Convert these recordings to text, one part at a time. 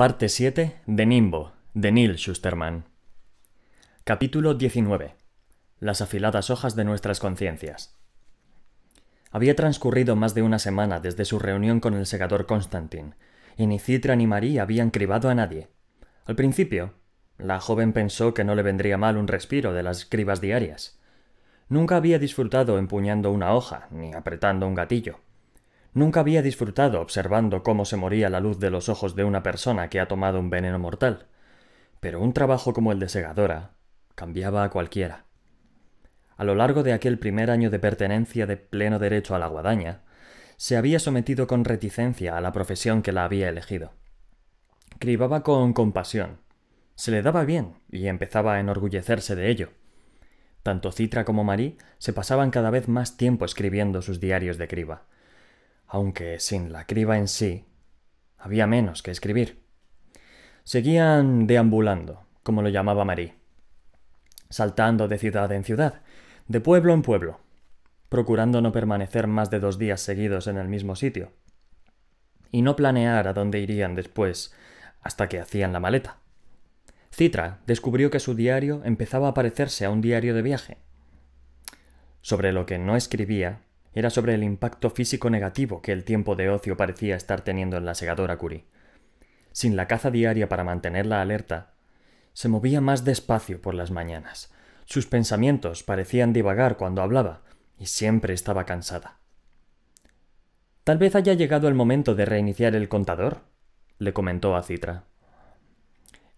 Parte 7 de Nimbo, de Neil Shusterman. Capítulo 19. Las afiladas hojas de nuestras conciencias. Había transcurrido más de una semana desde su reunión con el segador Constantin, y ni Citra ni Marie habían cribado a nadie. Al principio, la joven pensó que no le vendría mal un respiro de las cribas diarias. Nunca había disfrutado empuñando una hoja, ni apretando un gatillo. Nunca había disfrutado observando cómo se moría la luz de los ojos de una persona que ha tomado un veneno mortal. Pero un trabajo como el de segadora cambiaba a cualquiera. A lo largo de aquel primer año de pertenencia de pleno derecho a la guadaña, se había sometido con reticencia a la profesión que la había elegido. Cribaba con compasión. Se le daba bien y empezaba a enorgullecerse de ello. Tanto Citra como Marie se pasaban cada vez más tiempo escribiendo sus diarios de criba. Aunque sin la criba en sí, había menos que escribir. Seguían deambulando, como lo llamaba Marie, saltando de ciudad en ciudad, de pueblo en pueblo, procurando no permanecer más de 2 días seguidos en el mismo sitio, y no planear a dónde irían después hasta que hacían la maleta. Citra descubrió que su diario empezaba a parecerse a un diario de viaje. Sobre lo que no escribía era sobre el impacto físico negativo que el tiempo de ocio parecía estar teniendo en la segadora Curie. Sin la caza diaria para mantenerla alerta, se movía más despacio por las mañanas. Sus pensamientos parecían divagar cuando hablaba, y siempre estaba cansada. «Tal vez haya llegado el momento de reiniciar el contador», le comentó a Citra.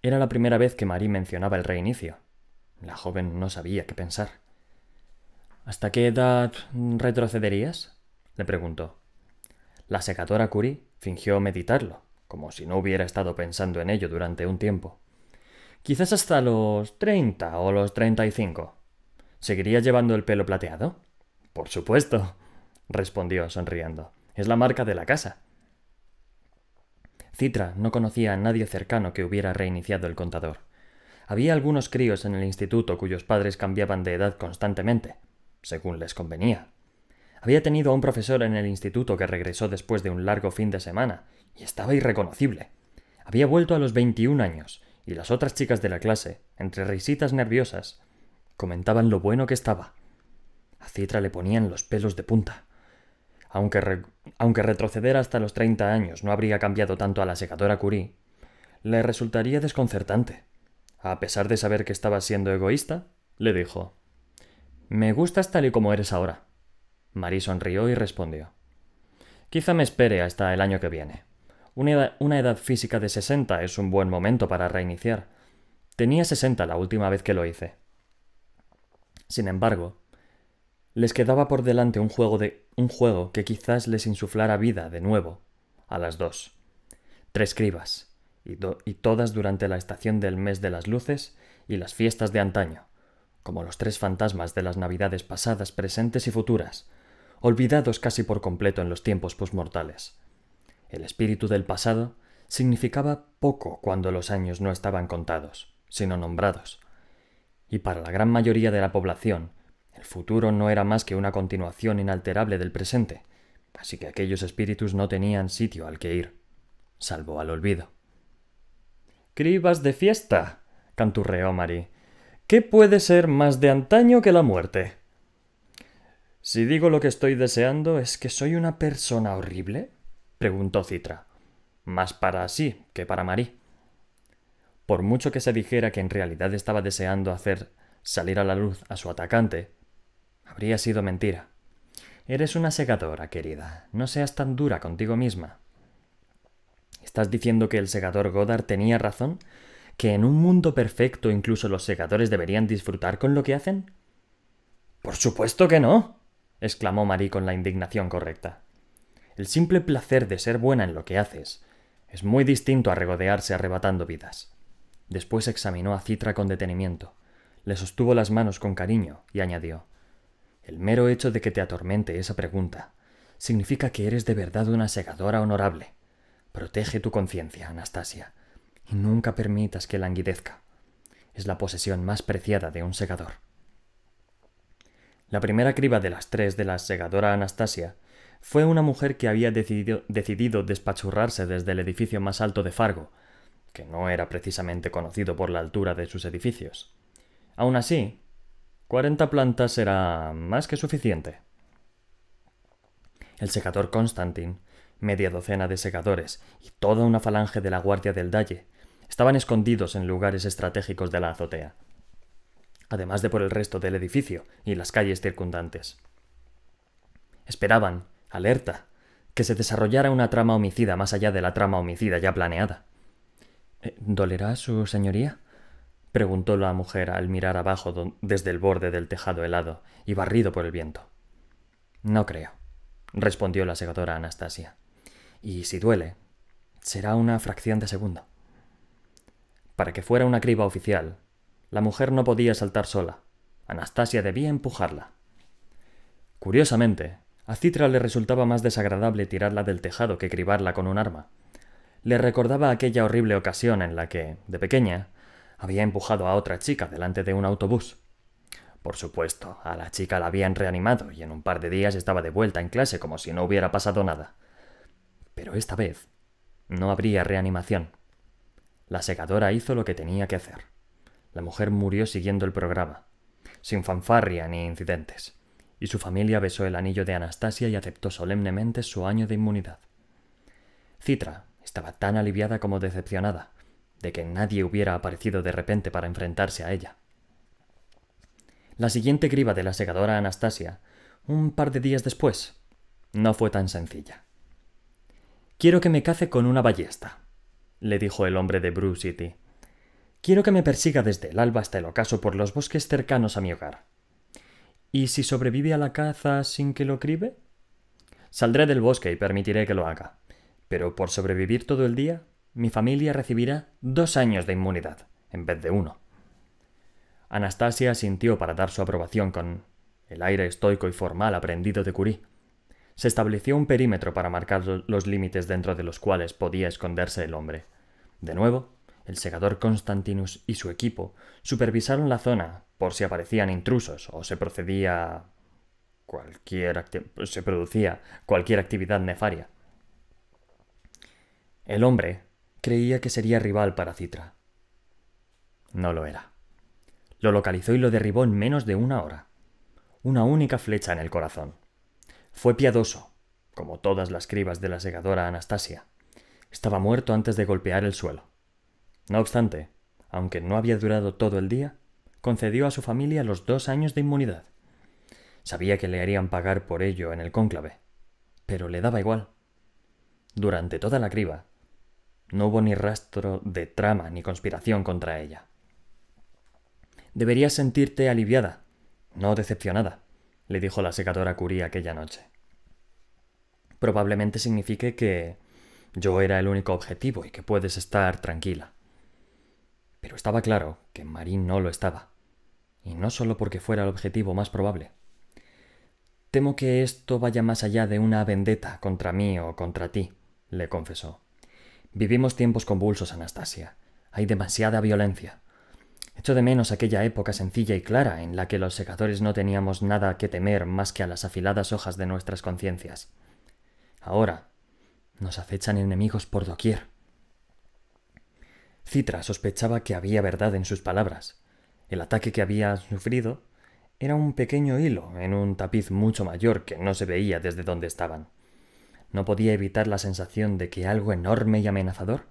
Era la primera vez que Marie mencionaba el reinicio. La joven no sabía qué pensar. «¿Hasta qué edad retrocederías?», le preguntó. La segadora Curie fingió meditarlo, como si no hubiera estado pensando en ello durante un tiempo. «Quizás hasta los 30 o los 35. ¿Seguirías llevando el pelo plateado?» «Por supuesto», respondió sonriendo. «Es la marca de la casa». Citra no conocía a nadie cercano que hubiera reiniciado el contador. Había algunos críos en el instituto cuyos padres cambiaban de edad constantemente, según les convenía. Había tenido a un profesor en el instituto que regresó después de un largo fin de semana, y estaba irreconocible. Había vuelto a los 21 años, y las otras chicas de la clase, entre risitas nerviosas, comentaban lo bueno que estaba. A Citra le ponían los pelos de punta. Aunque retroceder hasta los 30 años no habría cambiado tanto a la segadora Curie, le resultaría desconcertante. A pesar de saber que estaba siendo egoísta, le dijo: «Me gustas tal y como eres ahora». Marie sonrió y respondió: «Quizá me espere hasta el año que viene. Una edad física de 60 es un buen momento para reiniciar. Tenía 60 la última vez que lo hice». Sin embargo, les quedaba por delante un juego que quizás les insuflara vida de nuevo a las 2. 3 cribas, y todas durante la estación del mes de las luces y las fiestas de antaño, como los 3 fantasmas de las navidades pasadas, presentes y futuras, olvidados casi por completo en los tiempos posmortales. El espíritu del pasado significaba poco cuando los años no estaban contados, sino nombrados. Y para la gran mayoría de la población, el futuro no era más que una continuación inalterable del presente, así que aquellos espíritus no tenían sitio al que ir, salvo al olvido. «Cribas de fiesta», canturreó Marie. «¿Qué puede ser más de antaño que la muerte?» «Si digo lo que estoy deseando, ¿es que soy una persona horrible?», preguntó Citra. Más para sí que para Marie. Por mucho que se dijera que en realidad estaba deseando hacer salir a la luz a su atacante, habría sido mentira. «Eres una segadora, querida. No seas tan dura contigo misma». «¿Estás diciendo que el segador Goddard tenía razón? ¿Que en un mundo perfecto incluso los segadores deberían disfrutar con lo que hacen?» «¡Por supuesto que no!», exclamó Marie con la indignación correcta. «El simple placer de ser buena en lo que haces es muy distinto a regodearse arrebatando vidas». Después examinó a Citra con detenimiento, le sostuvo las manos con cariño y añadió: «El mero hecho de que te atormente esa pregunta significa que eres de verdad una segadora honorable. Protege tu conciencia, Anastasia, y nunca permitas que languidezca. Es la posesión más preciada de un segador». La primera criba de las 3 de la segadora Anastasia fue una mujer que había decidido despachurrarse desde el edificio más alto de Fargo, que no era precisamente conocido por la altura de sus edificios. Aún así, 40 plantas era más que suficiente. El secador Constantin, media docena de secadores y toda una falange de la guardia del Dalle estaban escondidos en lugares estratégicos de la azotea, además de por el resto del edificio y las calles circundantes. Esperaban, alerta, que se desarrollara una trama homicida más allá de la trama homicida ya planeada. ¿Dolerá su señoría? Preguntó la mujer al mirar abajo desde el borde del tejado helado y barrido por el viento. No creo, respondió la segadora Anastasia. Y si duele, será una fracción de segundo. Para que fuera una criba oficial, la mujer no podía saltar sola. Anastasia debía empujarla. Curiosamente, a Citra le resultaba más desagradable tirarla del tejado que cribarla con un arma. Le recordaba aquella horrible ocasión en la que, de pequeña, había empujado a otra chica delante de un autobús. Por supuesto, a la chica la habían reanimado y en un par de días estaba de vuelta en clase como si no hubiera pasado nada. Pero esta vez no habría reanimación. La segadora hizo lo que tenía que hacer. La mujer murió siguiendo el programa, sin fanfarria ni incidentes, y su familia besó el anillo de Anastasia y aceptó solemnemente su año de inmunidad. Citra estaba tan aliviada como decepcionada de que nadie hubiera aparecido de repente para enfrentarse a ella. La siguiente criba de la segadora Anastasia, un par de días después, no fue tan sencilla. «Quiero que me cace con una ballesta», le dijo el hombre de Brew City. «Quiero que me persiga desde el alba hasta el ocaso por los bosques cercanos a mi hogar. ¿Y si sobrevive a la caza sin que lo cribe? Saldré del bosque y permitiré que lo haga. Pero por sobrevivir todo el día, mi familia recibirá 2 años de inmunidad, en vez de 1. Anastasia asintió para dar su aprobación con el aire estoico y formal aprendido de Curie. Se estableció un perímetro para marcar los límites dentro de los cuales podía esconderse el hombre. De nuevo, el segador Constantinus y su equipo supervisaron la zona por si aparecían intrusos o se producía cualquier actividad nefaria. El hombre creía que sería rival para Citra. No lo era. Lo localizó y lo derribó en menos de 1 hora. Una única flecha en el corazón. Fue piadoso, como todas las cribas de la segadora Anastasia. Estaba muerto antes de golpear el suelo. No obstante, aunque no había durado todo el día, concedió a su familia los 2 años de inmunidad. Sabía que le harían pagar por ello en el cónclave, pero le daba igual. Durante toda la criba, no hubo ni rastro de trama ni conspiración contra ella. «Deberías sentirte aliviada, no decepcionada», le dijo la segadora Curie aquella noche. «Probablemente signifique que yo era el único objetivo y que puedes estar tranquila». Pero estaba claro que Marie no lo estaba, y no solo porque fuera el objetivo más probable. «Temo que esto vaya más allá de una vendetta contra mí o contra ti», le confesó. «Vivimos tiempos convulsos, Anastasia. Hay demasiada violencia. Echo de menos aquella época sencilla y clara en la que los segadores no teníamos nada que temer más que a las afiladas hojas de nuestras conciencias. Ahora nos acechan enemigos por doquier». Citra sospechaba que había verdad en sus palabras. El ataque que había sufrido era un pequeño hilo en un tapiz mucho mayor que no se veía desde donde estaban. No podía evitar la sensación de que algo enorme y amenazador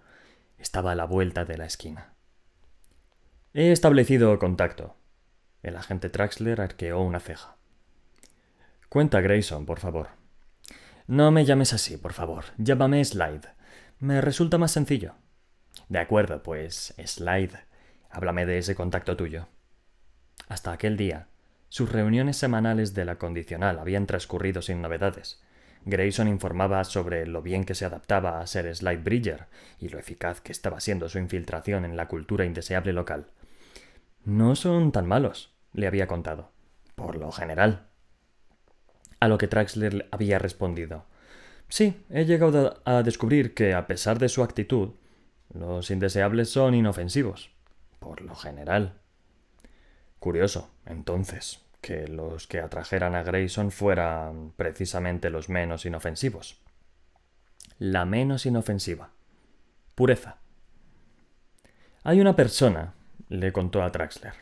estaba a la vuelta de la esquina. «He establecido contacto». El agente Traxler arqueó una ceja. «Cuenta Grayson, por favor». «No me llames así, por favor. Llámame Slide. Me resulta más sencillo». «De acuerdo, pues, Slide. Háblame de ese contacto tuyo». Hasta aquel día, sus reuniones semanales de la condicional habían transcurrido sin novedades. Grayson informaba sobre lo bien que se adaptaba a ser Slide Bridger y lo eficaz que estaba siendo su infiltración en la cultura indeseable local. «No son tan malos», le había contado. «Por lo general». A lo que Traxler había respondido: «Sí, he llegado a descubrir que, a pesar de su actitud, los indeseables son inofensivos. Por lo general». Curioso, entonces, que los que atrajeran a Grayson fueran precisamente los menos inofensivos. La menos inofensiva. Pureza. Hay una persona, le contó a Traxler.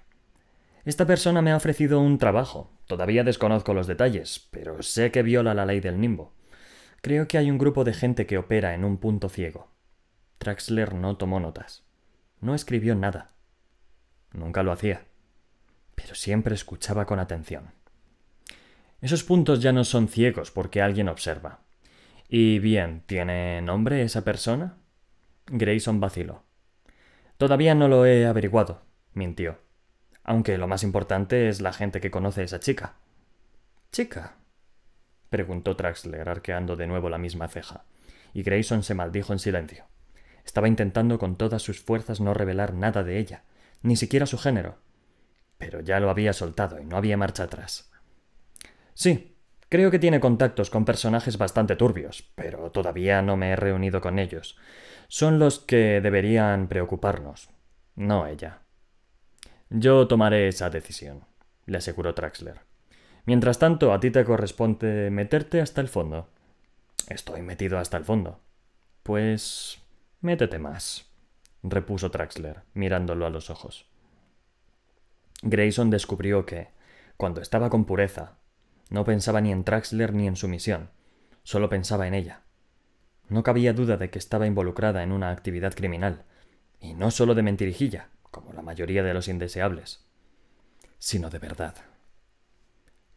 Esta persona me ha ofrecido un trabajo. Todavía desconozco los detalles, pero sé que viola la ley del nimbo. Creo que hay un grupo de gente que opera en un punto ciego. Traxler no tomó notas. No escribió nada. Nunca lo hacía. Pero siempre escuchaba con atención. Esos puntos ya no son ciegos porque alguien observa. Y bien, ¿tiene nombre esa persona? Grayson vaciló. Todavía no lo he averiguado, mintió. Aunque lo más importante es la gente que conoce a esa chica. ¿Chica? Preguntó Traxler, arqueando de nuevo la misma ceja, y Grayson se maldijo en silencio. Estaba intentando con todas sus fuerzas no revelar nada de ella, ni siquiera su género. Pero ya lo había soltado y no había marcha atrás. Sí, creo que tiene contactos con personajes bastante turbios, pero todavía no me he reunido con ellos. Son los que deberían preocuparnos, no ella. Yo tomaré esa decisión, le aseguró Traxler. Mientras tanto, a ti te corresponde meterte hasta el fondo. Estoy metido hasta el fondo. Pues métete más, repuso Traxler, mirándolo a los ojos. Grayson descubrió que, cuando estaba con Pureza, no pensaba ni en Traxler ni en su misión, solo pensaba en ella. No cabía duda de que estaba involucrada en una actividad criminal, y no solo de mentirijilla, como la mayoría de los indeseables, sino de verdad.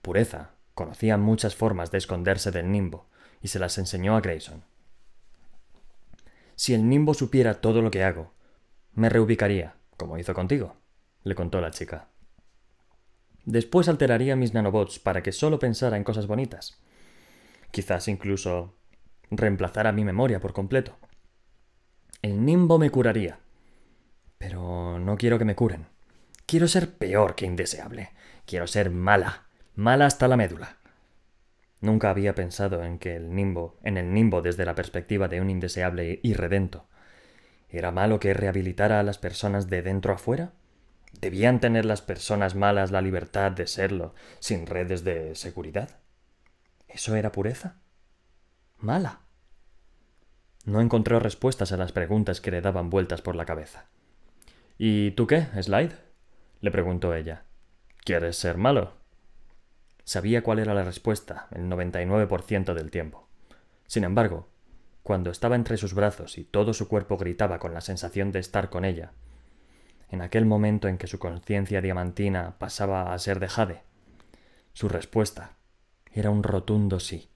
Pureza conocía muchas formas de esconderse del nimbo, y se las enseñó a Grayson. Si el nimbo supiera todo lo que hago, me reubicaría, como hizo contigo, le contó la chica. Después alteraría mis nanobots para que solo pensara en cosas bonitas. Quizás incluso reemplazara mi memoria por completo. El nimbo me curaría. Pero no quiero que me curen. Quiero ser peor que indeseable. Quiero ser mala. Mala hasta la médula. Nunca había pensado en el nimbo desde la perspectiva de un indeseable irredento. ¿Era malo que rehabilitara a las personas de dentro a fuera? ¿Debían tener las personas malas la libertad de serlo sin redes de seguridad? ¿Eso era pureza? ¿Mala? No encontró respuestas a las preguntas que le daban vueltas por la cabeza. ¿Y tú qué, Slide? Le preguntó ella. ¿Quieres ser malo? Sabía cuál era la respuesta el 99% del tiempo. Sin embargo, cuando estaba entre sus brazos y todo su cuerpo gritaba con la sensación de estar con ella, en aquel momento en que su conciencia diamantina pasaba a ser de jade, su respuesta era un rotundo sí.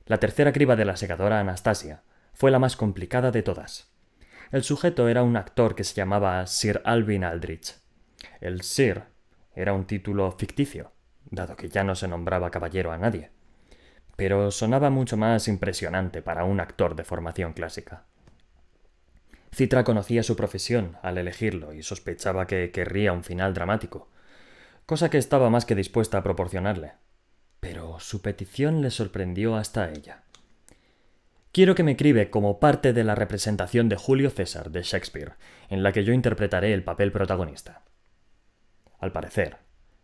La tercera criba de la secadora Anastasia fue la más complicada de todas. El sujeto era un actor que se llamaba Sir Alvin Aldrich. El Sir era un título ficticio, dado que ya no se nombraba caballero a nadie, pero sonaba mucho más impresionante para un actor de formación clásica. Citra conocía su profesión al elegirlo y sospechaba que querría un final dramático, cosa que estaba más que dispuesta a proporcionarle. Pero su petición le sorprendió hasta a ella. Quiero que me cribe como parte de la representación de Julio César de Shakespeare, en la que yo interpretaré el papel protagonista. Al parecer,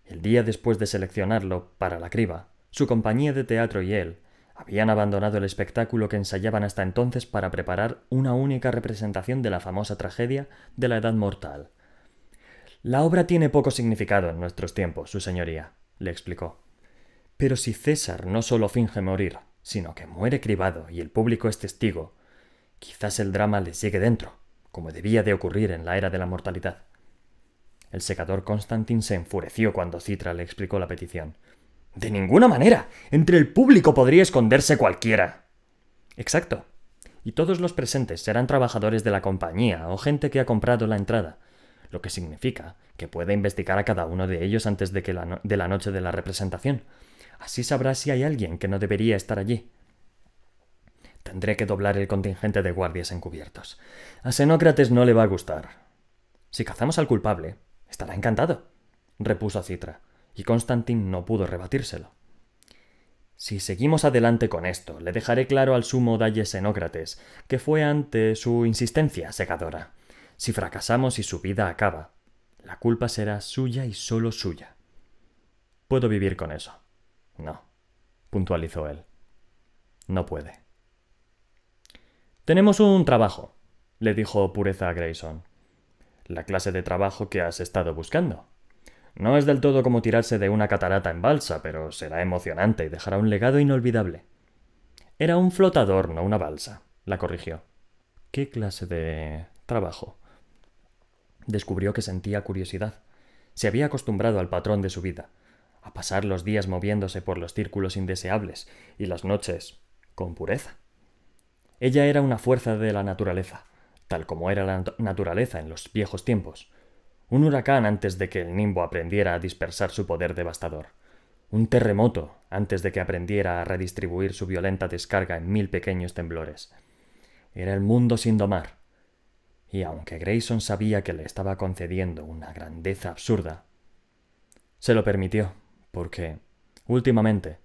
el día después de seleccionarlo para la criba, su compañía de teatro y él habían abandonado el espectáculo que ensayaban hasta entonces para preparar una única representación de la famosa tragedia de la Edad Mortal. La obra tiene poco significado en nuestros tiempos, su señoría, le explicó. Pero si César no solo finge morir, sino que muere cribado y el público es testigo, quizás el drama les llegue dentro, como debía de ocurrir en la era de la mortalidad. El secador Constantin se enfureció cuando Citra le explicó la petición. «¡De ninguna manera! Entre el público podría esconderse cualquiera». «Exacto. Y todos los presentes serán trabajadores de la compañía o gente que ha comprado la entrada, lo que significa que puede investigar a cada uno de ellos antes de la noche de la representación. Así sabrá si hay alguien que no debería estar allí». «Tendré que doblar el contingente de guardias encubiertos. A Xenócrates no le va a gustar». «Si cazamos al culpable, estará encantado», repuso Citra, y Constantin no pudo rebatírselo. «Si seguimos adelante con esto, le dejaré claro al sumo dalle Xenócrates que fue ante su insistencia secadora. Si fracasamos y su vida acaba, la culpa será suya y solo suya». «Puedo vivir con eso». «No», puntualizó él. «No puede». «Tenemos un trabajo», le dijo Pureza a Grayson. la clase de trabajo que has estado buscando. No es del todo como tirarse de una catarata en balsa, pero será emocionante y dejará un legado inolvidable. Era un flotador, no una balsa, la corrigió. ¿Qué clase de trabajo? Descubrió que sentía curiosidad. Se había acostumbrado al patrón de su vida, a pasar los días moviéndose por los círculos indeseables y las noches con pureza. Ella era una fuerza de la naturaleza, tal como era la naturaleza en los viejos tiempos. Un huracán antes de que el nimbo aprendiera a dispersar su poder devastador. Un terremoto antes de que aprendiera a redistribuir su violenta descarga en 1000 pequeños temblores. Era el mundo sin domar. Y aunque Grayson sabía que le estaba concediendo una grandeza absurda, se lo permitió, porque, últimamente,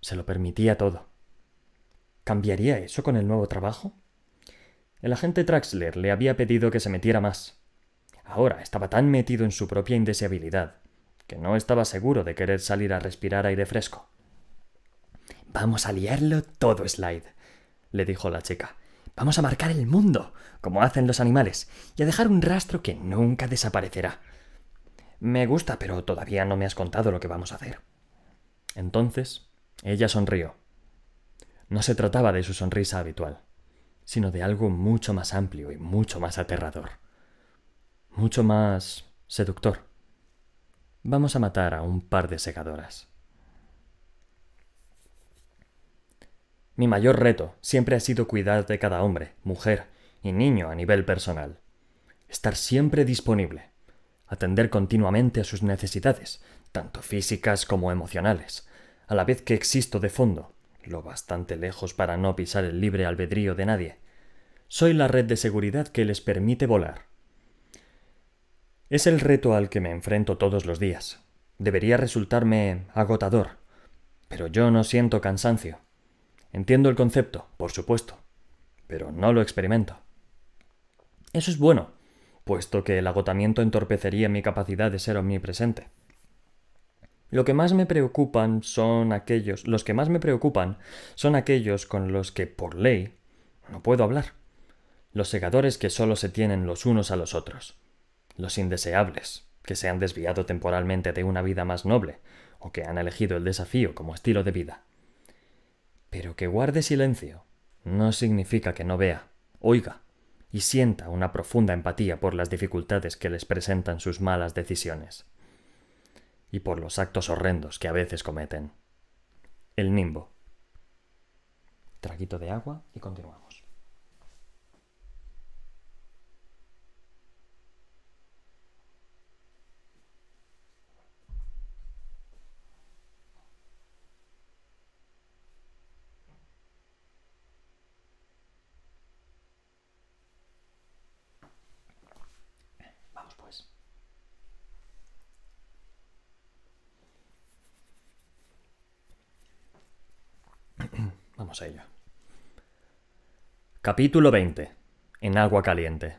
se lo permitía todo. ¿Cambiaría eso con el nuevo trabajo? El agente Traxler le había pedido que se metiera más. Ahora estaba tan metido en su propia indeseabilidad que no estaba seguro de querer salir a respirar aire fresco. «Vamos a liarlo todo, Slide», le dijo la chica. «Vamos a marcar el mundo, como hacen los animales, y a dejar un rastro que nunca desaparecerá». «Me gusta, pero todavía no me has contado lo que vamos a hacer». Entonces, ella sonrió. No se trataba de su sonrisa habitual, sino de algo mucho más amplio y mucho más aterrador. Mucho más seductor. Vamos a matar a un par de segadoras. Mi mayor reto siempre ha sido cuidar de cada hombre, mujer y niño a nivel personal. Estar siempre disponible. Atender continuamente a sus necesidades, tanto físicas como emocionales, a la vez que existo de fondo, lo bastante lejos para no pisar el libre albedrío de nadie. Soy la red de seguridad que les permite volar. Es el reto al que me enfrento todos los días. Debería resultarme agotador, pero yo no siento cansancio. Entiendo el concepto, por supuesto, pero no lo experimento. Eso es bueno, puesto que el agotamiento entorpecería mi capacidad de ser omnipresente. Los que más me preocupan son aquellos con los que, por ley, no puedo hablar. Los segadores que solo se tienen los unos a los otros. Los indeseables, que se han desviado temporalmente de una vida más noble, o que han elegido el desafío como estilo de vida. Pero que guarde silencio no significa que no vea, oiga y sienta una profunda empatía por las dificultades que les presentan sus malas decisiones. Y por los actos horrendos que a veces cometen. El nimbo. Traguito de agua y continuamos. Vamos pues. Vamos a ello. Capítulo 20. En agua caliente.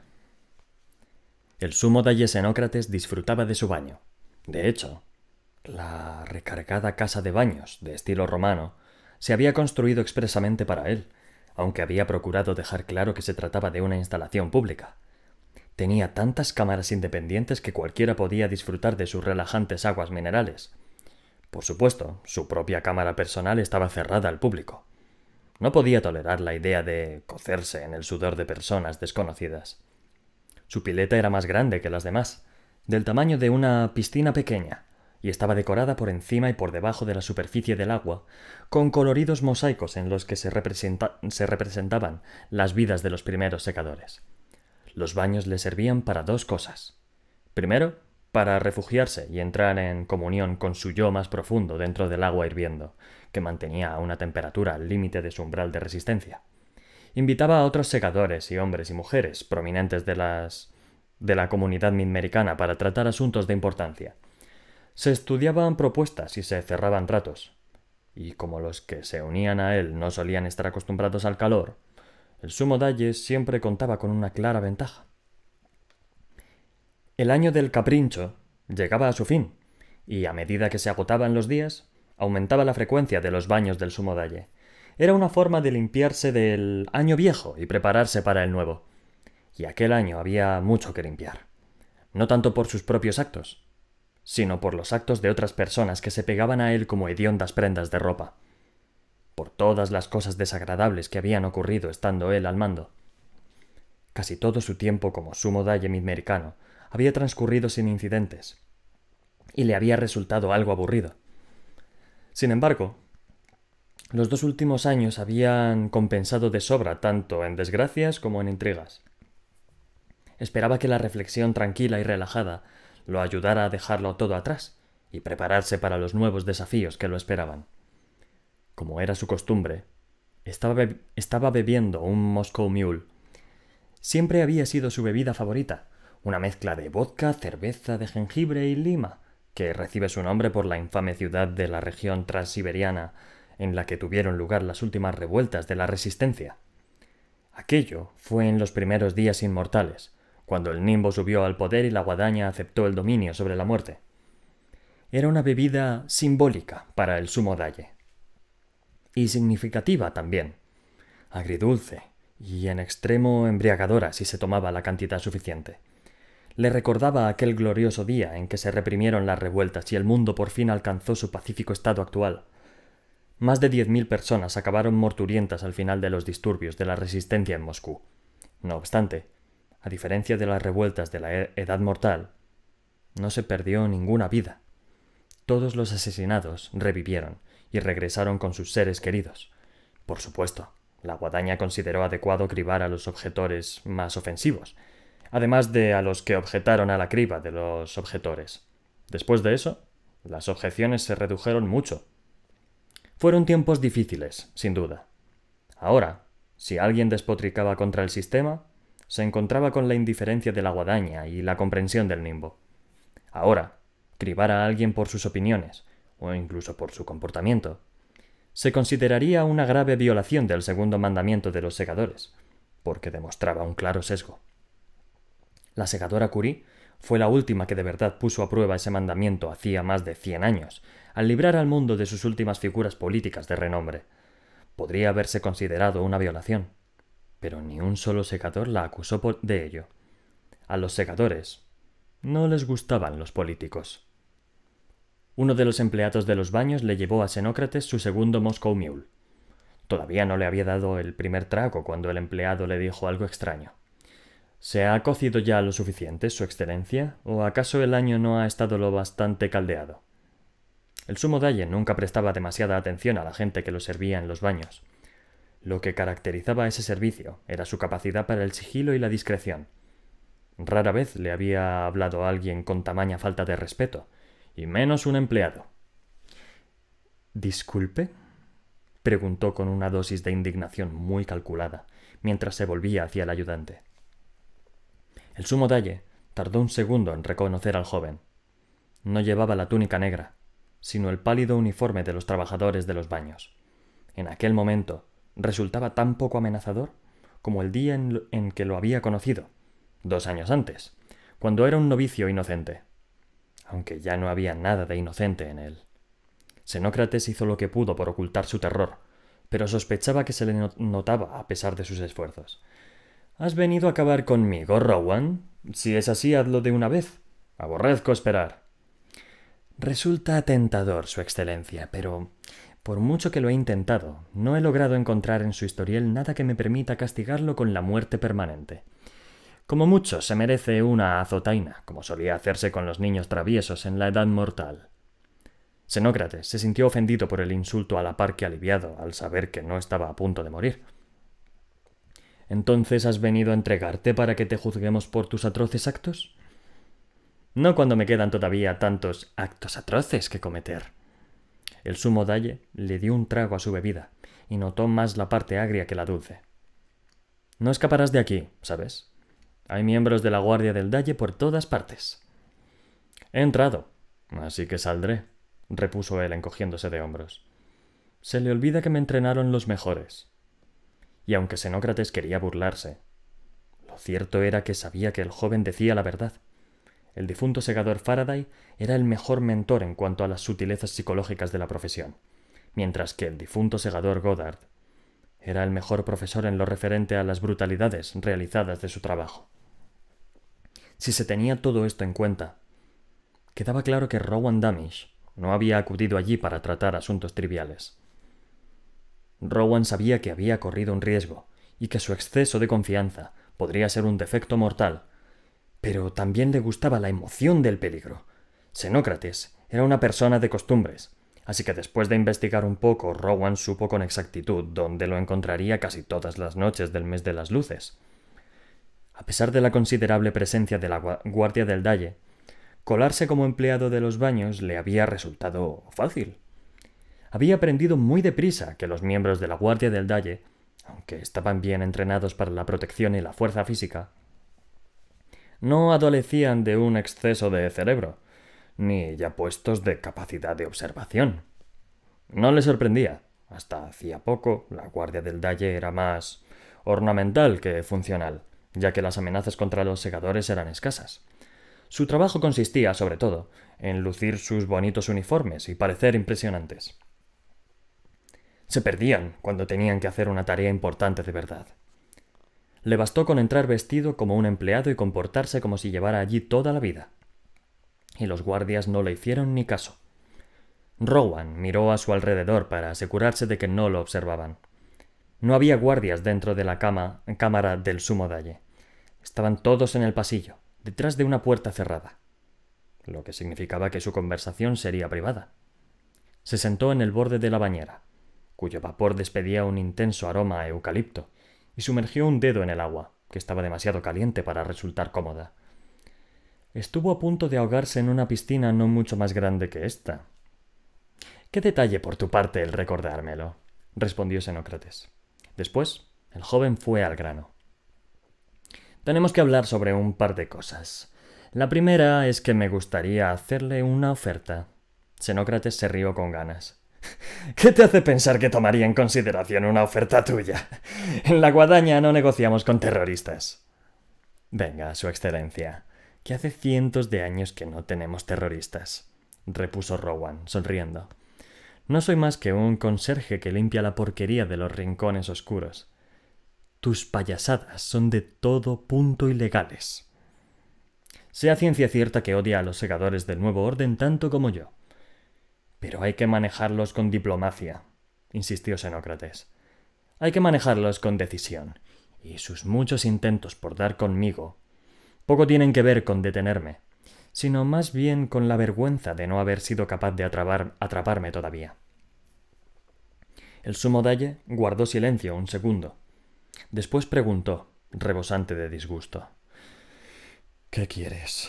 El sumo Dayesenócrates disfrutaba de su baño. De hecho, la recargada casa de baños, de estilo romano, se había construido expresamente para él, aunque había procurado dejar claro que se trataba de una instalación pública. Tenía tantas cámaras independientes que cualquiera podía disfrutar de sus relajantes aguas minerales. Por supuesto, su propia cámara personal estaba cerrada al público. No podía tolerar la idea de cocerse en el sudor de personas desconocidas. Su pileta era más grande que las demás, del tamaño de una piscina pequeña, y estaba decorada por encima y por debajo de la superficie del agua, con coloridos mosaicos en los que se representaban las vidas de los primeros secadores. Los baños le servían para dos cosas. Primero, para refugiarse y entrar en comunión con su yo más profundo dentro del agua hirviendo, que mantenía a una temperatura al límite de su umbral de resistencia. Invitaba a otros segadores y hombres y mujeres prominentes de la comunidad midmericana para tratar asuntos de importancia. Se estudiaban propuestas y se cerraban tratos. Y como los que se unían a él no solían estar acostumbrados al calor, el sumo Dalles siempre contaba con una clara ventaja. El año del caprincho llegaba a su fin, y a medida que se agotaban los días, aumentaba la frecuencia de los baños del sumo Dalle. Era una forma de limpiarse del año viejo y prepararse para el nuevo. Y aquel año había mucho que limpiar. no tanto por sus propios actos, sino por los actos de otras personas que se pegaban a él como hediondas prendas de ropa, por todas las cosas desagradables que habían ocurrido estando él al mando. Casi todo su tiempo como sumo dalle midmericano había transcurrido sin incidentes, y le había resultado algo aburrido. Sin embargo, los 2 últimos años habían compensado de sobra tanto en desgracias como en intrigas. Esperaba que la reflexión tranquila y relajada lo ayudara a dejarlo todo atrás y prepararse para los nuevos desafíos que lo esperaban. Como era su costumbre, estaba bebiendo un Moscow Mule. Siempre había sido su bebida favorita, una mezcla de vodka, cerveza de jengibre y lima, que recibe su nombre por la infame ciudad de la región transiberiana en la que tuvieron lugar las últimas revueltas de la Resistencia. Aquello fue en los primeros días inmortales, cuando el Nimbo subió al poder y la guadaña aceptó el dominio sobre la muerte. Era una bebida simbólica para el sumo dalle. Y significativa también, agridulce y en extremo embriagadora si se tomaba la cantidad suficiente. Le recordaba aquel glorioso día en que se reprimieron las revueltas y el mundo por fin alcanzó su pacífico estado actual. Más de 10.000 personas acabaron morturientas al final de los disturbios de la resistencia en Moscú. No obstante, a diferencia de las revueltas de la Edad Mortal, no se perdió ninguna vida. Todos los asesinados revivieron y regresaron con sus seres queridos. Por supuesto, la guadaña consideró adecuado cribar a los objetores más ofensivos, además de a los que objetaron a la criba de los objetores. Después de eso, las objeciones se redujeron mucho. Fueron tiempos difíciles, sin duda. Ahora, si alguien despotricaba contra el sistema, se encontraba con la indiferencia de la guadaña y la comprensión del Nimbo. Ahora, cribar a alguien por sus opiniones, o incluso por su comportamiento, se consideraría una grave violación del segundo mandamiento de los segadores, porque demostraba un claro sesgo. La segadora Curie fue la última que de verdad puso a prueba ese mandamiento hacía más de 100 años, al librar al mundo de sus últimas figuras políticas de renombre. Podría haberse considerado una violación, pero ni un solo segador la acusó de ello. A los segadores no les gustaban los políticos. Uno de los empleados de los baños le llevó a Xenócrates su segundo Moscow Mule. Todavía no le había dado el primer trago cuando el empleado le dijo algo extraño. ¿Se ha cocido ya lo suficiente, Su Excelencia? ¿O acaso el año no ha estado lo bastante caldeado? El sumo dalle nunca prestaba demasiada atención a la gente que lo servía en los baños. Lo que caracterizaba ese servicio era su capacidad para el sigilo y la discreción. Rara vez le había hablado a alguien con tamaña falta de respeto, y menos un empleado. ¿Disculpe?, preguntó con una dosis de indignación muy calculada, mientras se volvía hacia el ayudante. El sumo dalle tardó un segundo en reconocer al joven. No llevaba la túnica negra, sino el pálido uniforme de los trabajadores de los baños. En aquel momento resultaba tan poco amenazador como el día en que lo había conocido, 2 años antes, cuando era un novicio inocente, aunque ya no había nada de inocente en él. Xenócrates hizo lo que pudo por ocultar su terror, pero sospechaba que se le notaba a pesar de sus esfuerzos. ¿Has venido a acabar conmigo, Rowan? Si es así, hazlo de una vez. Aborrezco esperar. Resulta tentador, Su Excelencia, pero por mucho que lo he intentado, no he logrado encontrar en su historial nada que me permita castigarlo con la muerte permanente. Como mucho se merece una azotaina, como solía hacerse con los niños traviesos en la Edad Mortal. Xenócrates se sintió ofendido por el insulto a la par que aliviado al saber que no estaba a punto de morir. ¿Entonces has venido a entregarte para que te juzguemos por tus atroces actos? No cuando me quedan todavía tantos actos atroces que cometer. El sumo dalle le dio un trago a su bebida y notó más la parte agria que la dulce. No escaparás de aquí, ¿sabes? Hay miembros de la guardia del dalle por todas partes. He entrado, así que saldré, repuso él encogiéndose de hombros. Se le olvida que me entrenaron los mejores. Y aunque Xenócrates quería burlarse, lo cierto era que sabía que el joven decía la verdad. El difunto segador Faraday era el mejor mentor en cuanto a las sutilezas psicológicas de la profesión, mientras que el difunto segador Goddard era el mejor profesor en lo referente a las brutalidades realizadas de su trabajo. Si se tenía todo esto en cuenta, quedaba claro que Rowan Damish no había acudido allí para tratar asuntos triviales. Rowan sabía que había corrido un riesgo y que su exceso de confianza podría ser un defecto mortal, pero también le gustaba la emoción del peligro. Xenócrates era una persona de costumbres, así que después de investigar un poco, Rowan supo con exactitud dónde lo encontraría casi todas las noches del mes de las luces. A pesar de la considerable presencia de la guardia del Dalle, colarse como empleado de los baños le había resultado fácil. Había aprendido muy deprisa que los miembros de la guardia del Dalle, aunque estaban bien entrenados para la protección y la fuerza física, no adolecían de un exceso de cerebro, ni ya puestos de capacidad de observación. No le sorprendía. Hasta hacía poco, la guardia del Dalle era más ornamental que funcional, ya que las amenazas contra los segadores eran escasas. Su trabajo consistía, sobre todo, en lucir sus bonitos uniformes y parecer impresionantes. Se perdían cuando tenían que hacer una tarea importante de verdad. Le bastó con entrar vestido como un empleado y comportarse como si llevara allí toda la vida. Y los guardias no le hicieron ni caso. Rowan miró a su alrededor para asegurarse de que no lo observaban. No había guardias dentro de la cámara del Sumo Dalle. Estaban todos en el pasillo, detrás de una puerta cerrada, lo que significaba que su conversación sería privada. Se sentó en el borde de la bañera, cuyo vapor despedía un intenso aroma a eucalipto, y sumergió un dedo en el agua, que estaba demasiado caliente para resultar cómoda. Estuvo a punto de ahogarse en una piscina no mucho más grande que esta. «Qué detalle por tu parte el recordármelo», respondió Xenócrates. Después, el joven fue al grano. «Tenemos que hablar sobre un par de cosas. La primera es que me gustaría hacerle una oferta». Xenócrates se rió con ganas. «¿Qué te hace pensar que tomaría en consideración una oferta tuya? En la guadaña no negociamos con terroristas». «Venga, Su Excelencia, que hace cientos de años que no tenemos terroristas», repuso Rowan, sonriendo. «No soy más que un conserje que limpia la porquería de los rincones oscuros. Tus payasadas son de todo punto ilegales. Sea ciencia cierta que odia a los segadores del nuevo orden tanto como yo. Pero hay que manejarlos con diplomacia», insistió Xenócrates. «Hay que manejarlos con decisión, y sus muchos intentos por dar conmigo poco tienen que ver con detenerme, sino más bien con la vergüenza de no haber sido capaz de atraparme todavía». El Sumo Dalle guardó silencio un segundo. Después preguntó, rebosante de disgusto: «¿Qué quieres?»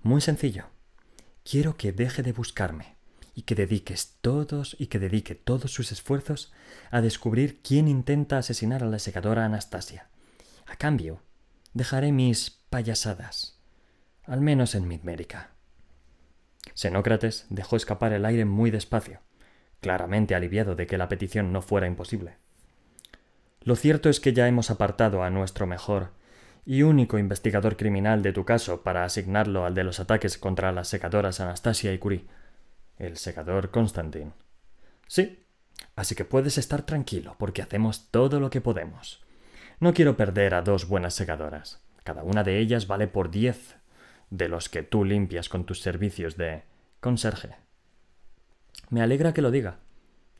«Muy sencillo. Quiero que deje de buscarme y que dedique todos sus esfuerzos a descubrir quién intenta asesinar a la segadora Anastasia. A cambio, dejaré mis payasadas, al menos en Midmérica». Xenócrates dejó escapar el aire muy despacio, claramente aliviado de que la petición no fuera imposible. «Lo cierto es que ya hemos apartado a nuestro mejor y único investigador criminal de tu caso para asignarlo al de los ataques contra las segadoras Anastasia y Curie, el segador Constantin. Sí, así que puedes estar tranquilo porque hacemos todo lo que podemos. No quiero perder a 2 buenas segadoras. Cada una de ellas vale por 10 de los que tú limpias con tus servicios de conserje». «Me alegra que lo diga.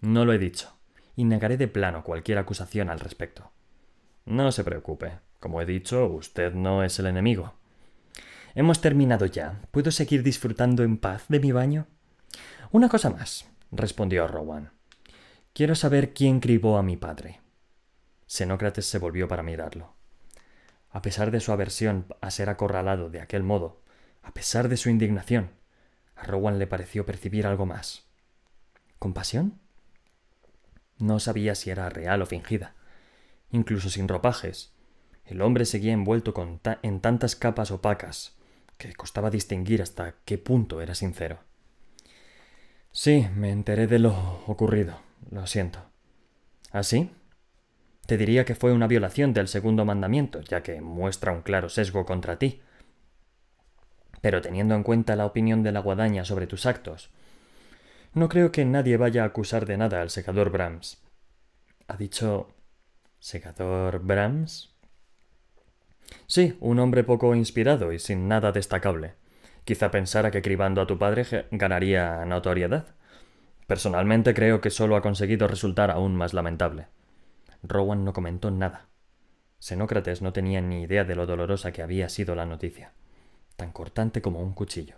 No lo he dicho, y negaré de plano cualquier acusación al respecto». «No se preocupe. Como he dicho, usted no es el enemigo». «Hemos terminado ya. ¿Puedo seguir disfrutando en paz de mi baño?» «Una cosa más», respondió Rowan. «Quiero saber quién cribó a mi padre». Xenócrates se volvió para mirarlo. A pesar de su aversión a ser acorralado de aquel modo, a pesar de su indignación, a Rowan le pareció percibir algo más. ¿Compasión? No sabía si era real o fingida. Incluso sin ropajes, el hombre seguía envuelto en tantas capas opacas que costaba distinguir hasta qué punto era sincero. «Sí, me enteré de lo ocurrido. Lo siento». ¿Así? Te diría que fue una violación del segundo mandamiento, ya que muestra un claro sesgo contra ti. Pero teniendo en cuenta la opinión de la guadaña sobre tus actos, no creo que nadie vaya a acusar de nada al segador Brahms». «¿Ha dicho segador Brahms?» Sí, un hombre poco inspirado y sin nada destacable. Quizá pensara que cribando a tu padre ganaría notoriedad. Personalmente creo que solo ha conseguido resultar aún más lamentable. Rowan no comentó nada. Xenócrates no tenía ni idea de lo dolorosa que había sido la noticia, tan cortante como un cuchillo.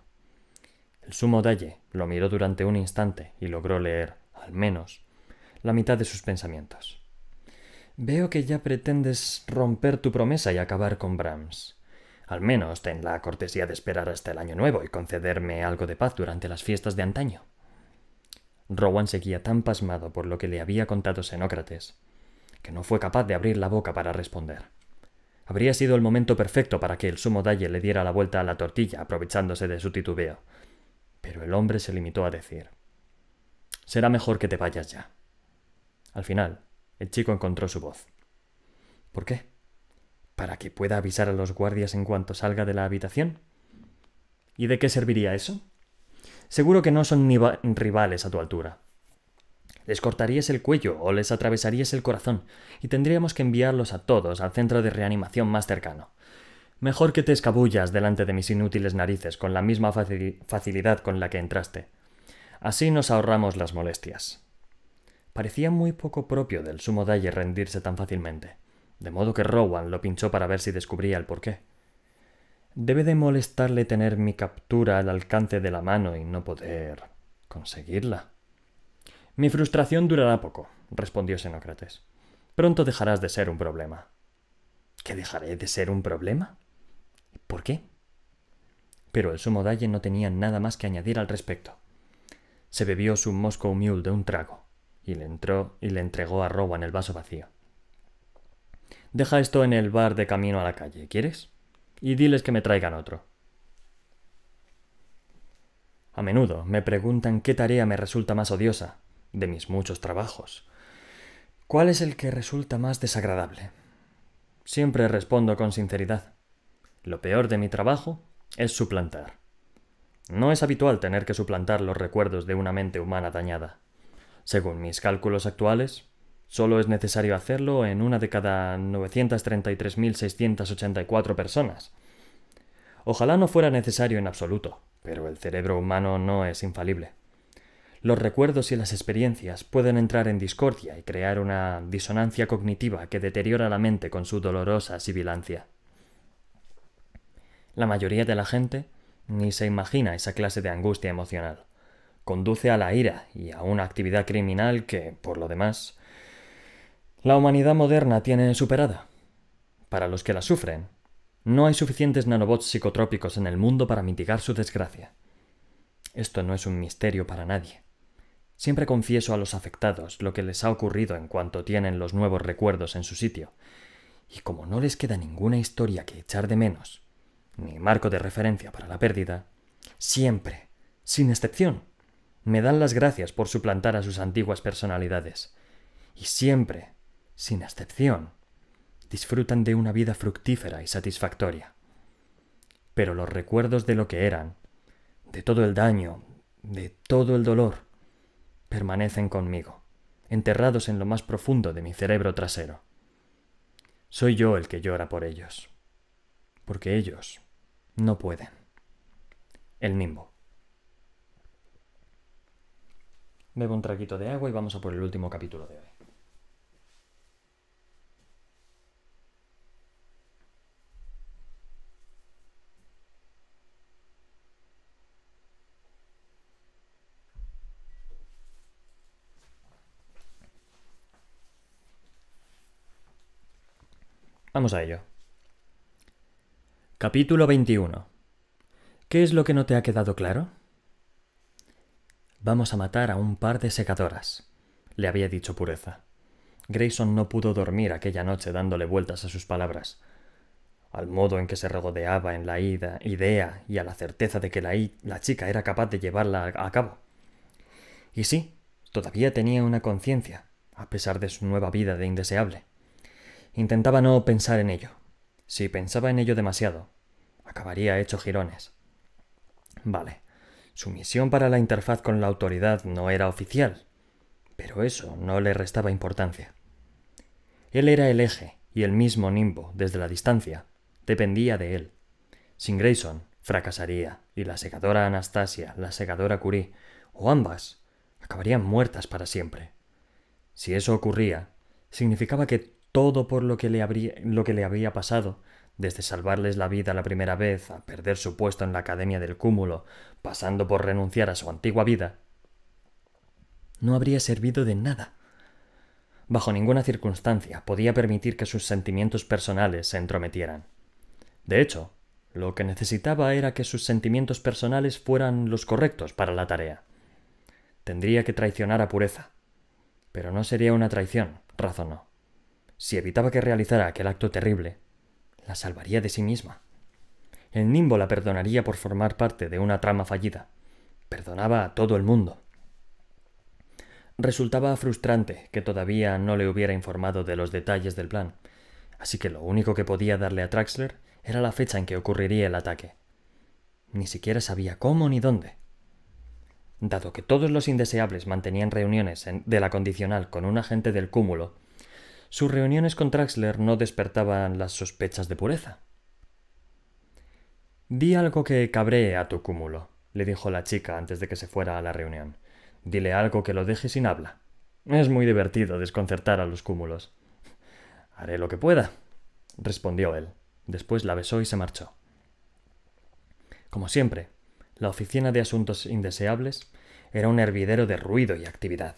El sumo dalle lo miró durante un instante y logró leer, al menos, la mitad de sus pensamientos. Veo que ya pretendes romper tu promesa y acabar con Brahms. Al menos ten la cortesía de esperar hasta el año nuevo y concederme algo de paz durante las fiestas de antaño. Rowan seguía tan pasmado por lo que le había contado Xenócrates, que no fue capaz de abrir la boca para responder. Habría sido el momento perfecto para que el sumo dalle le diera la vuelta a la tortilla, aprovechándose de su titubeo. Pero el hombre se limitó a decir: «Será mejor que te vayas ya». Al final, el chico encontró su voz. «¿Por qué? ¿Para que pueda avisar a los guardias en cuanto salga de la habitación? ¿Y de qué serviría eso? Seguro que no son ni rivales a tu altura. Les cortarías el cuello o les atravesarías el corazón y tendríamos que enviarlos a todos al centro de reanimación más cercano. Mejor que te escabullas delante de mis inútiles narices con la misma facilidad con la que entraste. Así nos ahorramos las molestias». Parecía muy poco propio del sumo dalle rendirse tan fácilmente, de modo que Rowan lo pinchó para ver si descubría el porqué. Debe de molestarle tener mi captura al alcance de la mano y no poder conseguirla. Mi frustración durará poco, respondió Xenócrates. Pronto dejarás de ser un problema. ¿Qué dejaré de ser un problema? ¿Por qué? Pero el sumo dalle no tenía nada más que añadir al respecto. Se bebió su Moscow Mule de un trago y le entregó a Rowan el vaso vacío. Deja esto en el bar de camino a la calle, ¿quieres? Y diles que me traigan otro. A menudo me preguntan qué tarea me resulta más odiosa, de mis muchos trabajos. ¿Cuál es el que resulta más desagradable? Siempre respondo con sinceridad. Lo peor de mi trabajo es suplantar. No es habitual tener que suplantar los recuerdos de una mente humana dañada. Según mis cálculos actuales, solo es necesario hacerlo en una de cada 933.684 personas. Ojalá no fuera necesario en absoluto, pero el cerebro humano no es infalible. Los recuerdos y las experiencias pueden entrar en discordia y crear una disonancia cognitiva que deteriora la mente con su dolorosa sibilancia. La mayoría de la gente ni se imagina esa clase de angustia emocional. Conduce a la ira y a una actividad criminal que, por lo demás, la humanidad moderna tiene superada. Para los que la sufren, no hay suficientes nanobots psicotrópicos en el mundo para mitigar su desgracia. Esto no es un misterio para nadie. Siempre confieso a los afectados lo que les ha ocurrido en cuanto tienen los nuevos recuerdos en su sitio, y como no les queda ninguna historia que echar de menos, ni marco de referencia para la pérdida, siempre, sin excepción, me dan las gracias por suplantar a sus antiguas personalidades, y siempre, sin excepción, disfrutan de una vida fructífera y satisfactoria. Pero los recuerdos de lo que eran, de todo el daño, de todo el dolor, permanecen conmigo, enterrados en lo más profundo de mi cerebro trasero. Soy yo el que llora por ellos, porque ellos no pueden. El Nimbo. Bebo un traguito de agua y vamos a por el último capítulo de hoy. Vamos a ello. Capítulo 21. ¿Qué es lo que no te ha quedado claro? Vamos a matar a un par de secadoras, le había dicho Pureza. Grayson no pudo dormir aquella noche dándole vueltas a sus palabras, al modo en que se regodeaba en la idea y a la certeza de que la chica era capaz de llevarla a cabo. Y sí, todavía tenía una conciencia, a pesar de su nueva vida de indeseable. Intentaba no pensar en ello. Si pensaba en ello demasiado, acabaría hecho jirones. Vale, su misión para la interfaz con la autoridad no era oficial, pero eso no le restaba importancia. Él era el eje y el mismo Nimbo, desde la distancia, dependía de él. Sin Grayson, fracasaría, y la segadora Anastasia, la segadora Curie, o ambas, acabarían muertas para siempre. Si eso ocurría, significaba que todo por lo que le había pasado, desde salvarles la vida la primera vez a perder su puesto en la Academia del Cúmulo, pasando por renunciar a su antigua vida, no habría servido de nada. Bajo ninguna circunstancia podía permitir que sus sentimientos personales se entrometieran. De hecho, lo que necesitaba era que sus sentimientos personales fueran los correctos para la tarea. Tendría que traicionar a Pureza. Pero no sería una traición, razonó. Si evitaba que realizara aquel acto terrible, la salvaría de sí misma. El Nimbo la perdonaría por formar parte de una trama fallida. Perdonaba a todo el mundo. Resultaba frustrante que todavía no le hubiera informado de los detalles del plan, así que lo único que podía darle a Traxler era la fecha en que ocurriría el ataque. Ni siquiera sabía cómo ni dónde. Dado que todos los indeseables mantenían reuniones de la condicional con un agente del Cúmulo, sus reuniones con Traxler no despertaban las sospechas de Pureza. «Di algo que cabree a tu Cúmulo», le dijo la chica antes de que se fuera a la reunión. «Dile algo que lo deje sin habla. Es muy divertido desconcertar a los Cúmulos». «Haré lo que pueda», respondió él. Después la besó y se marchó. Como siempre, la oficina de asuntos indeseables era un hervidero de ruido y actividad.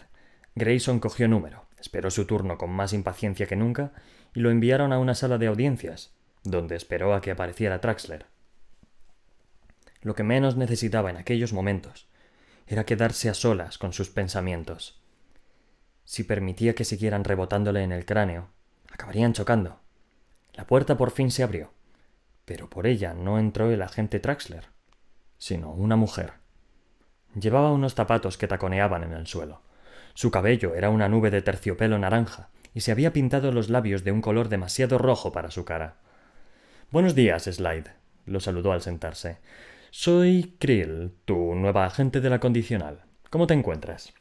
Grayson cogió número, esperó su turno con más impaciencia que nunca y lo enviaron a una sala de audiencias, donde esperó a que apareciera Traxler. Lo que menos necesitaba en aquellos momentos era quedarse a solas con sus pensamientos. Si permitía que siguieran rebotándole en el cráneo, acabarían chocando. La puerta por fin se abrió, pero por ella no entró el agente Traxler, sino una mujer. Llevaba unos zapatos que taconeaban en el suelo. Su cabello era una nube de terciopelo naranja y se había pintado los labios de un color demasiado rojo para su cara. «Buenos días, Slide», lo saludó al sentarse. «Soy Krill, tu nueva agente de la condicional. ¿Cómo te encuentras?»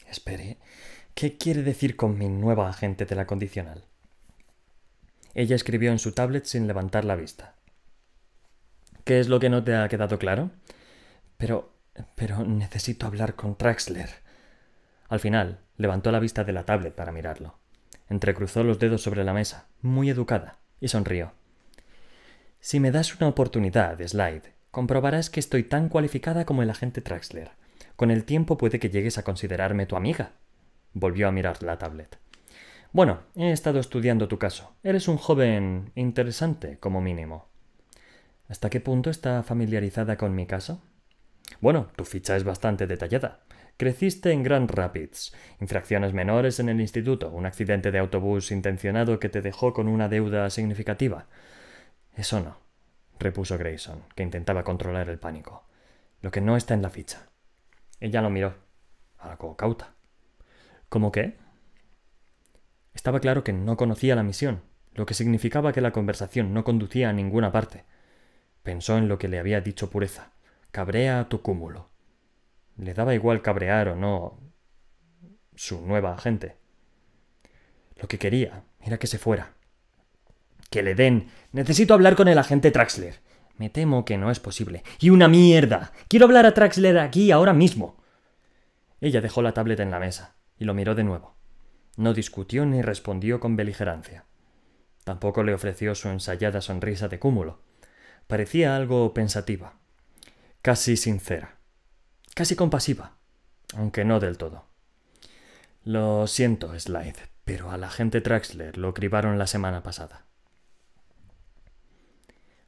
«Espere, ¿qué quiere decir con mi nueva agente de la condicional?» Ella escribió en su tablet sin levantar la vista. «¿Qué es lo que no te ha quedado claro?» Pero necesito hablar con Traxler». Al final, levantó la vista de la tablet para mirarlo. Entrecruzó los dedos sobre la mesa, muy educada, y sonrió. «Si me das una oportunidad, Slide, comprobarás que estoy tan cualificada como el agente Traxler. Con el tiempo puede que llegues a considerarme tu amiga». Volvió a mirar la tablet. «Bueno, he estado estudiando tu caso. Eres un joven interesante, como mínimo». «¿Hasta qué punto está familiarizada con mi caso?» «Bueno, tu ficha es bastante detallada. Creciste en Grand Rapids, infracciones menores en el instituto, un accidente de autobús intencionado que te dejó con una deuda significativa». «Eso no», repuso Grayson, que intentaba controlar el pánico. «Lo que no está en la ficha». Ella lo miró, algo cauta. «¿Cómo qué?» Estaba claro que no conocía la misión, lo que significaba que la conversación no conducía a ninguna parte. Pensó en lo que le había dicho Pureza. «Cabrea a tu Cúmulo». Le daba igual cabrear o no su nueva agente. Lo que quería era que se fuera. «Que le den. Necesito hablar con el agente Traxler». «Me temo que no es posible». «¡Y una mierda! Quiero hablar a Traxler aquí ahora mismo». Ella dejó la tablet en la mesa y lo miró de nuevo. No discutió ni respondió con beligerancia. Tampoco le ofreció su ensayada sonrisa de Cúmulo. Parecía algo pensativa, casi sincera, casi compasiva, aunque no del todo. «Lo siento, Slide, pero al agente Traxler lo cribaron la semana pasada».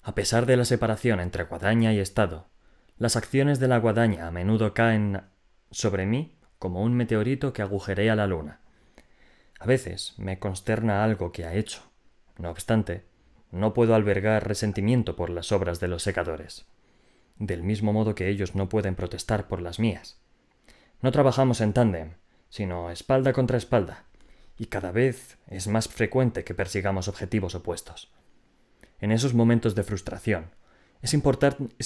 A pesar de la separación entre guadaña y Estado, las acciones de la guadaña a menudo caen sobre mí como un meteorito que agujerea la luna. A veces me consterna algo que ha hecho. No obstante, no puedo albergar resentimiento por las obras de los secadores, del mismo modo que ellos no pueden protestar por las mías. No trabajamos en tándem, sino espalda contra espalda, y cada vez es más frecuente que persigamos objetivos opuestos. En esos momentos de frustración, es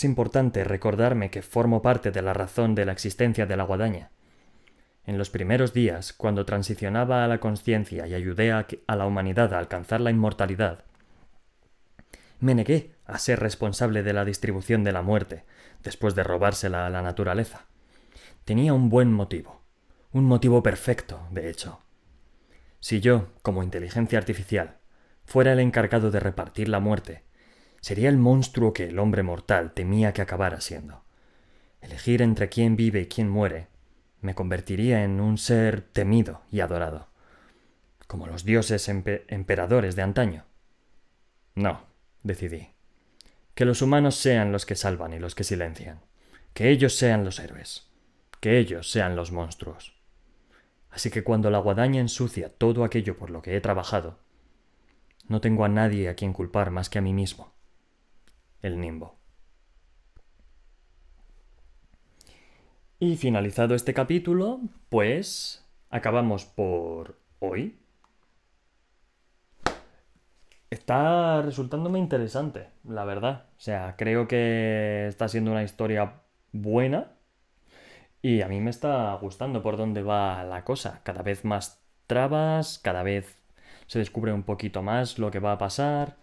importante recordarme que formo parte de la razón de la existencia de la guadaña. En los primeros días, cuando transicionaba a la consciencia y ayudé a la humanidad a alcanzar la inmortalidad, Me negué a ser responsable de la distribución de la muerte, después de robársela a la naturaleza. Tenía un buen motivo. Un motivo perfecto, de hecho. Si yo, como inteligencia artificial, fuera el encargado de repartir la muerte, sería el monstruo que el hombre mortal temía que acabara siendo. Elegir entre quién vive y quién muere me convertiría en un ser temido y adorado, como los dioses emperadores de antaño. No, decidí. Que los humanos sean los que salvan y los que silencian. Que ellos sean los héroes. Que ellos sean los monstruos. Así que cuando la guadaña ensucia todo aquello por lo que he trabajado, no tengo a nadie a quien culpar más que a mí mismo. El Nimbo. Y finalizado este capítulo, pues acabamos por hoy. Está resultándome interesante, la verdad. O sea, creo que está siendo una historia buena y a mí me está gustando por dónde va la cosa. Cada vez más trabas, cada vez se descubre un poquito más lo que va a pasar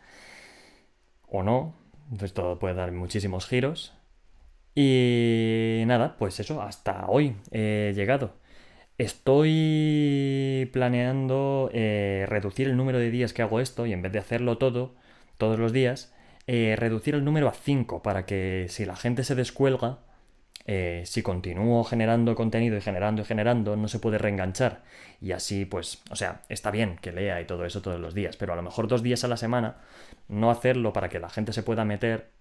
o no. Esto puede dar muchísimos giros. Y nada, pues eso, hasta hoy he llegado. Estoy planeando reducir el número de días que hago esto y en vez de hacerlo todos los días, reducir el número a 5 para que si la gente se descuelga, si continúo generando contenido y generando, no se puede reenganchar. Y así, pues, o sea, está bien que lea y todo eso todos los días, pero a lo mejor 2 días a la semana, no hacerlo para que la gente se pueda meter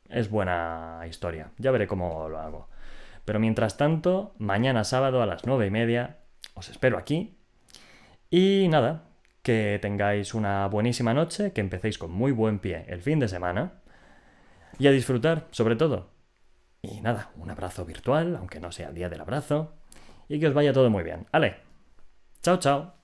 es buena historia. Ya veré cómo lo hago. Pero mientras tanto, mañana sábado a las 9:30 os espero aquí. Y nada, que tengáis una buenísima noche, que empecéis con muy buen pie el fin de semana. Y a disfrutar, sobre todo. Y nada, un abrazo virtual, aunque no sea el día del abrazo. Y que os vaya todo muy bien. ¡Ale! ¡Chao, chao!